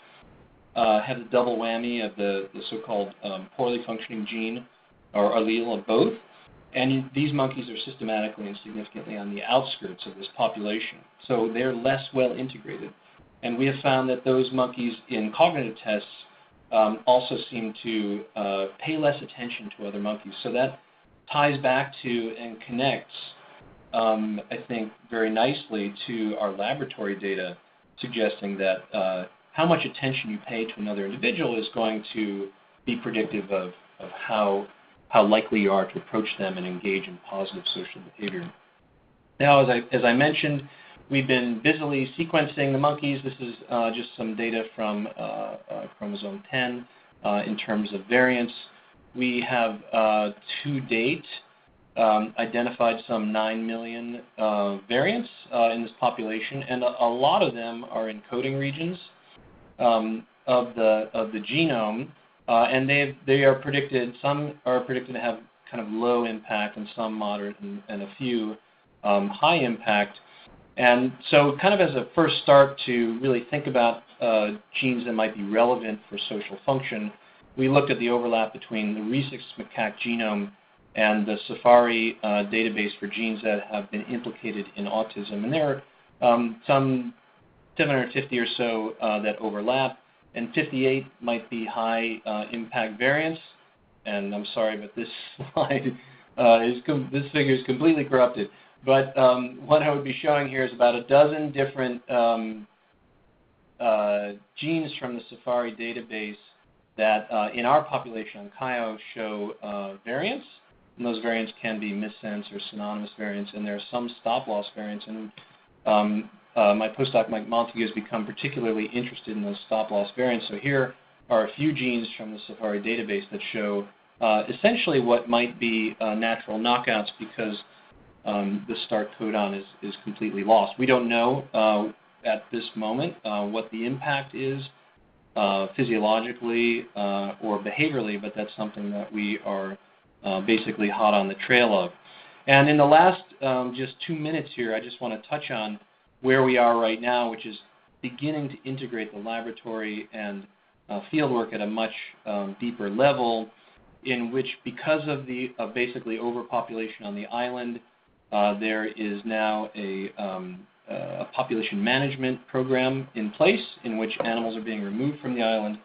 have the double whammy of the so-called poorly functioning gene or allele of both. And these monkeys are systematically and significantly on the outskirts of this population. So they're less well integrated. And we have found that those monkeys in cognitive tests also seem to pay less attention to other monkeys. So that ties back to and connects, I think, very nicely to our laboratory data, suggesting that how much attention you pay to another individual is going to be predictive of how likely you are to approach them and engage in positive social behavior. Now, as I mentioned, we've been busily sequencing the monkeys. This is just some data from chromosome 10 in terms of variants. We have, to date, identified some 9 million variants in this population, and a lot of them are in coding regions of the genome. And they are predicted, some are predicted to have kind of low impact and some moderate and a few high impact. And so kind of as a first start to really think about genes that might be relevant for social function, we looked at the overlap between the rhesus macaque genome and the Safari database for genes that have been implicated in autism. And there are some 750 or so that overlap, and 58 might be high impact variants. And I'm sorry, but this slide, this figure is completely corrupted. But what I would be showing here is about a dozen different genes from the Safari database that in our population on Cayo show variants. And those variants can be missense or synonymous variants, and there are some stop-loss variants. And my postdoc, Mike Montague, has become particularly interested in those stop-loss variants. So here are a few genes from the Safari database that show essentially what might be natural knockouts because the start codon is completely lost. We don't know at this moment what the impact is physiologically or behaviorally, but that's something that we are basically hot on the trail of. And in the last just 2 minutes here, I just want to touch on where we are right now, which is beginning to integrate the laboratory and fieldwork at a much deeper level, in which, because of the basically overpopulation on the island, there is now a population management program in place in which animals are being removed from the island,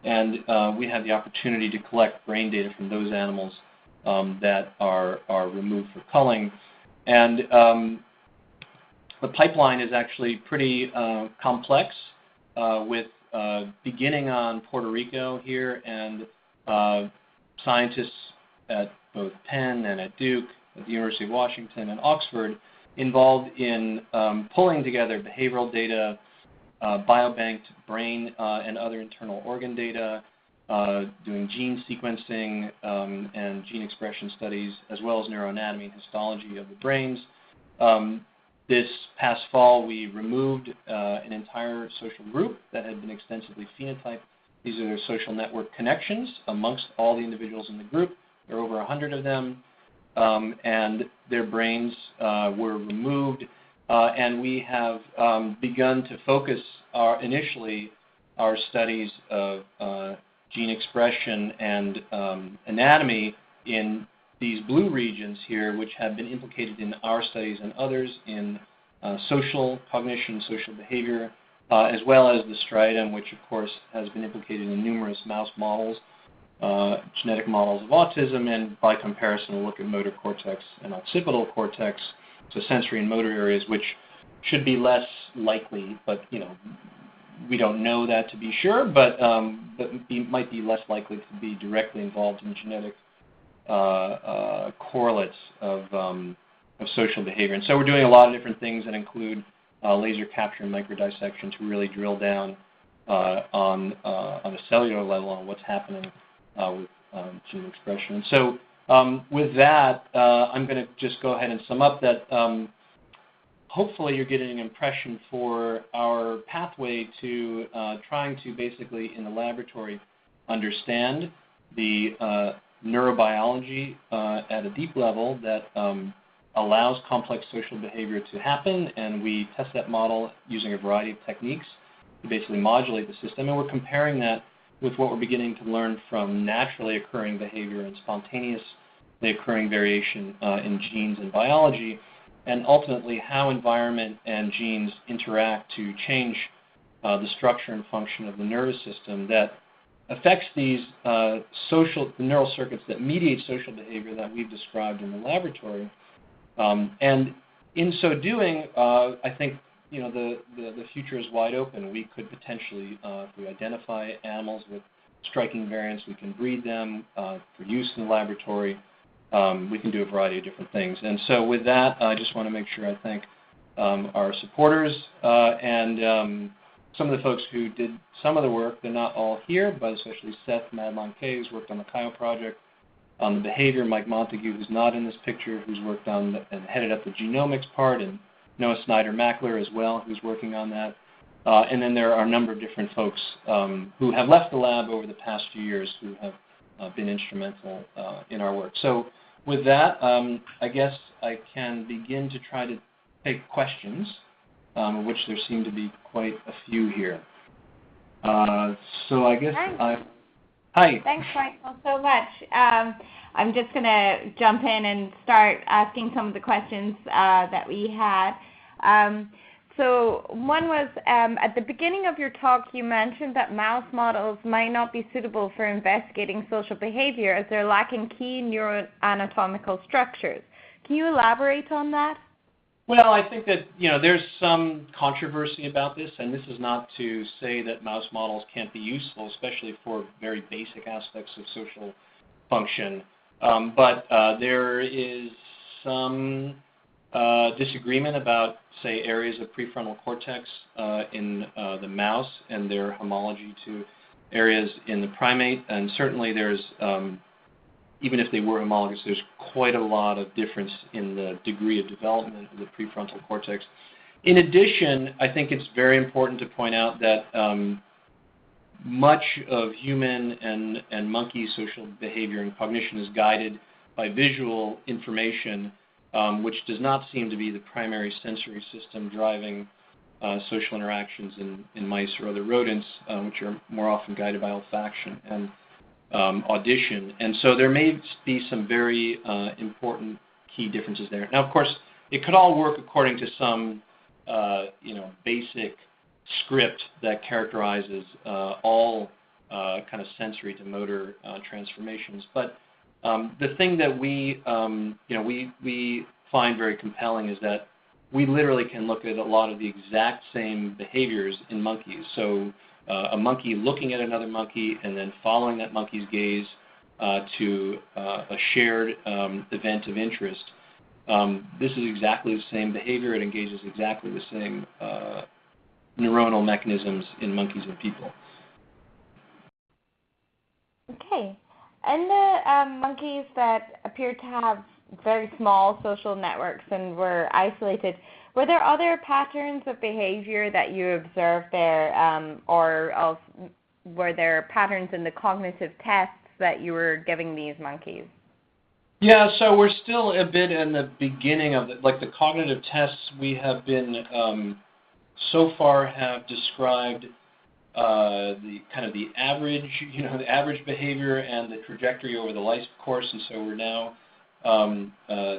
and we have the opportunity to collect brain data from those animals that are removed for culling. And the pipeline is actually pretty complex, with beginning on Puerto Rico here and scientists at both Penn and at Duke, at the University of Washington and Oxford, involved in pulling together behavioral data, biobanked brain and other internal organ data, doing gene sequencing and gene expression studies, as well as neuroanatomy and histology of the brains. This past fall, we removed an entire social group that had been extensively phenotyped. These are their social network connections amongst all the individuals in the group. There are over 100 of them, and their brains were removed. And we have begun to focus initially our studies of gene expression and anatomy in these blue regions here, which have been implicated in our studies and others in social cognition, social behavior, as well as the striatum, which of course has been implicated in numerous mouse models, genetic models of autism, and by comparison we'll look at motor cortex and occipital cortex, so sensory and motor areas, which should be less likely, but we don't know that to be sure, but might be less likely to be directly involved in genetic correlates of social behavior. And so we're doing a lot of different things that include laser capture and microdissection to really drill down on a cellular level on what's happening with gene expression. And so with that, I'm going to just go ahead and sum up that hopefully you're getting an impression for our pathway to trying to basically, in the laboratory, understand the neurobiology at a deep level that allows complex social behavior to happen, and we test that model using a variety of techniques to basically modulate the system, and we're comparing that with what we're beginning to learn from naturally occurring behavior and spontaneously occurring variation in genes and biology, and ultimately how environment and genes interact to change the structure and function of the nervous system that affects these the neural circuits that mediate social behavior that we've described in the laboratory. And in so doing, I think the future is wide open. We could potentially, if we identify animals with striking variants, we can breed them for use in the laboratory. We can do a variety of different things. And so with that, I just want to make sure I thank our supporters and some of the folks who did some of the work. They're not all here, but especially Seth Madlon-Kay, who's worked on the Cayo project, on the behavior, Mike Montague, who's not in this picture, who's worked on and headed up the genomics part, and Noah Snyder-Mackler as well, who's working on that. And then there are a number of different folks who have left the lab over the past few years who have been instrumental in our work. So with that, I guess I can begin to try to take questions, of which there seem to be quite a few here. So I guess Hi. Thanks, Michael, so much. I'm just going to jump in and start asking some of the questions that we had. So one was, at the beginning of your talk, you mentioned that mouse models might not be suitable for investigating social behavior as they're lacking key neuroanatomical structures. Can you elaborate on that? Well, I think that there's some controversy about this, and this is not to say that mouse models can't be useful, especially for very basic aspects of social function. But there is some disagreement about, say, areas of prefrontal cortex in the mouse and their homology to areas in the primate, and certainly there's even if they were homologous, there's quite a lot of difference in the degree of development of the prefrontal cortex. In addition, I think it's very important to point out that much of human and monkey social behavior and cognition is guided by visual information, which does not seem to be the primary sensory system driving social interactions in mice or other rodents, which are more often guided by olfaction and audition. And so there may be some very important key differences there. Now, of course, it could all work according to some basic script that characterizes all kind of sensory to motor transformations. But the thing that we find very compelling is that we literally can look at a lot of the exact same behaviors in monkeys. So a monkey looking at another monkey and then following that monkey's gaze to a shared event of interest. This is exactly the same behavior. It engages exactly the same neuronal mechanisms in monkeys and people. Okay. And the monkeys that appear to have very small social networks and were isolated, were there other patterns of behavior that you observed there, or were there patterns in the cognitive tests that you were giving these monkeys? Yeah, so we're still a bit in the beginning of it. Like the cognitive tests, we have been so far have described the kind of the average behavior and the trajectory over the life course, and so we're now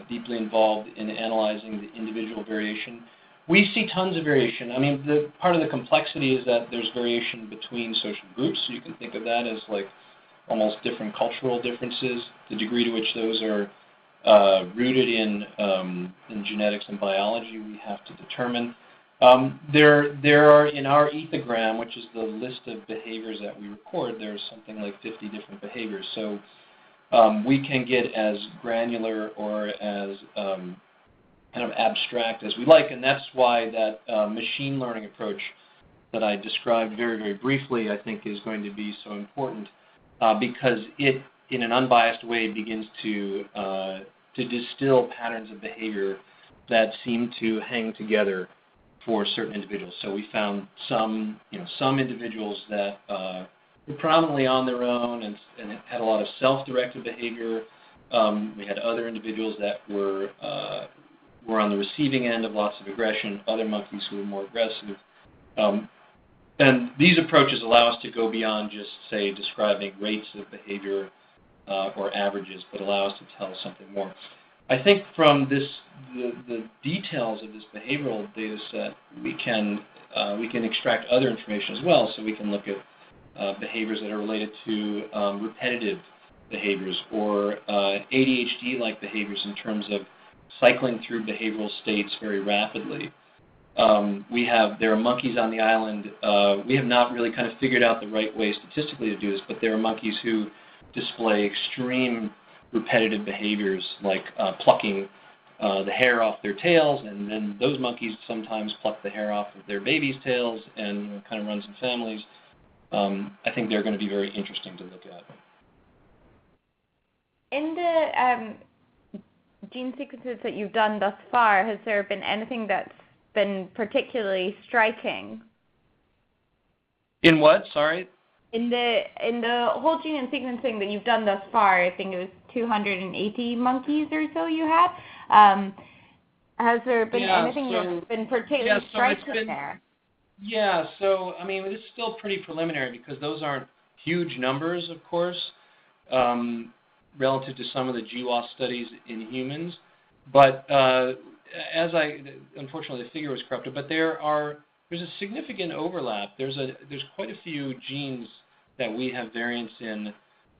deeply involved in analyzing the individual variation. We see tons of variation. I mean, part of the complexity is that there's variation between social groups, so you can think of that as like almost different cultural differences. The degree to which those are rooted in genetics and biology, we have to determine. There are, in our ethogram, which is the list of behaviors that we record, there's something like 50 different behaviors. So we can get as granular or as kind of abstract as we like, and that's why that machine learning approach that I described very, very briefly, I think is going to be so important because it, in an unbiased way, begins to distill patterns of behavior that seem to hang together for certain individuals. So we found some individuals that were prominently on their own and had a lot of self-directed behavior. We had other individuals that were on the receiving end of lots of aggression, other monkeys who were more aggressive. And these approaches allow us to go beyond just, say, describing rates of behavior or averages, but allow us to tell something more. I think from the details of this behavioral data set, we can extract other information as well. So we can look at behaviors that are related to repetitive behaviors or ADHD-like behaviors in terms of cycling through behavioral states very rapidly. There are monkeys on the island. We have not really kind of figured out the right way statistically to do this, but there are monkeys who display extreme repetitive behaviors like plucking the hair off their tails, and then those monkeys sometimes pluck the hair off of their babies' tails, and kind of runs in families. I think they're going to be very interesting to look at. In the gene sequences that you've done thus far, has there been anything that's been particularly striking? In what? Sorry? In the whole genome sequencing that you've done thus far, I think it was 280 monkeys or so you had. Has there been anything that's been particularly striking there? Yeah, so, I mean, it's still pretty preliminary because those aren't huge numbers, of course, relative to some of the GWAS studies in humans. But unfortunately, the figure was corrupted, but there's a significant overlap. There's quite a few genes that we have variants in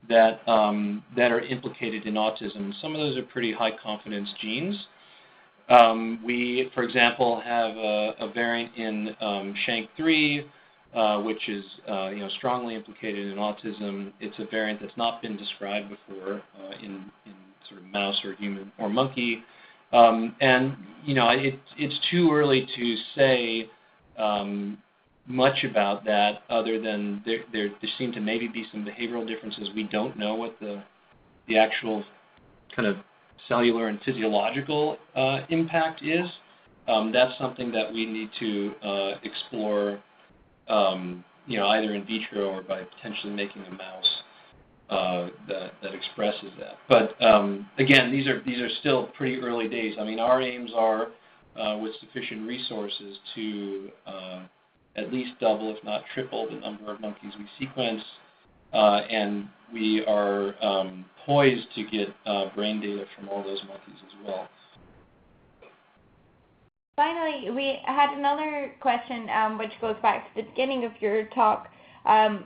that are implicated in autism. Some of those are pretty high confidence genes. We, for example, have a variant in SHANK3, which is strongly implicated in autism. It's a variant that's not been described before in sort of mouse or human or monkey. It's too early to say much about that, other than there seem to maybe be some behavioral differences. We don't know what the actual kind of cellular and physiological impact is. That's something that we need to explore, either in vitro or by potentially making a mouse that expresses that. But again, these are still pretty early days. I mean, our aims are, with sufficient resources, to at least double, if not triple, the number of monkeys we sequence, and we are poised to get brain data from all those monkeys as well. Finally, we had another question which goes back to the beginning of your talk,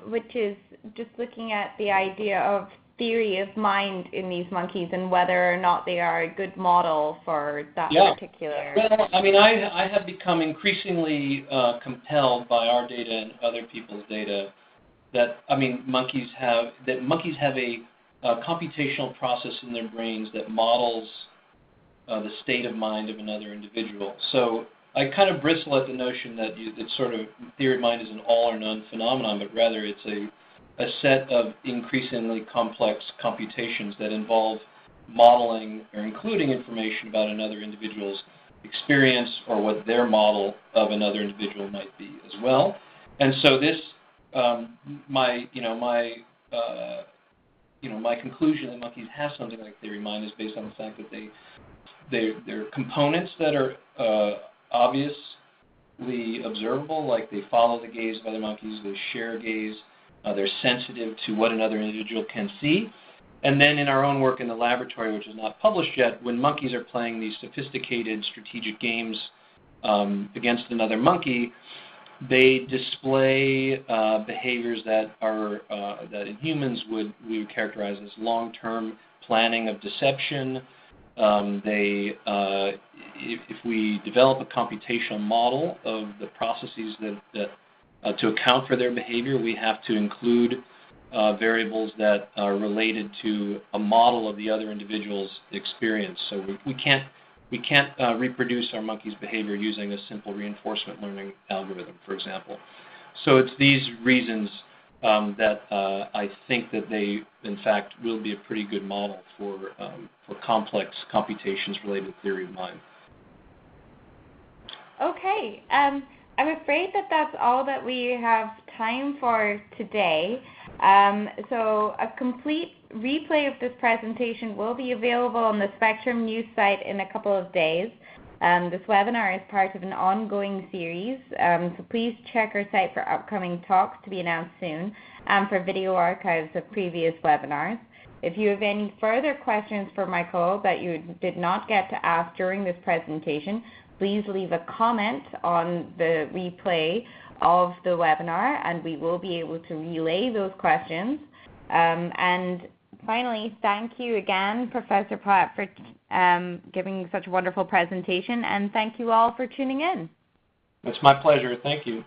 which is just looking at the idea of theory of mind in these monkeys and whether or not they are a good model for that particular. Well, I mean, I have become increasingly compelled by our data and other people's data that, I mean, monkeys have a computational process in their brains that models the state of mind of another individual. So I kind of bristle at the notion that sort of theory of mind is an all or none phenomenon, but rather it's a set of increasingly complex computations that involve modeling or including information about another individual's experience or what their model of another individual might be as well. And so this, my conclusion that monkeys have something like theory of mind is based on the fact that they're components that are obviously observable, like they follow the gaze of other monkeys, they share gaze, they're sensitive to what another individual can see. And then in our own work in the laboratory, which is not published yet, when monkeys are playing these sophisticated strategic games against another monkey, they display behaviors that in humans we would characterize as long-term planning of deception. If we develop a computational model of the processes that to account for their behavior, we have to include variables that are related to a model of the other individual's experience. So we can't reproduce our monkey's behavior using a simple reinforcement learning algorithm, for example. So it's these reasons that I think that they, in fact, will be a pretty good model for complex computations related to theory of mind. Okay. I'm afraid that that's all that we have time for today. So a complete replay of this presentation will be available on the Spectrum news site in a couple of days. This webinar is part of an ongoing series, so please check our site for upcoming talks to be announced soon and for video archives of previous webinars. If you have any further questions for Michael that you did not get to ask during this presentation, please leave a comment on the replay of the webinar and we will be able to relay those questions. And finally, thank you again, Professor Platt, for giving such a wonderful presentation, and thank you all for tuning in. It's my pleasure. Thank you.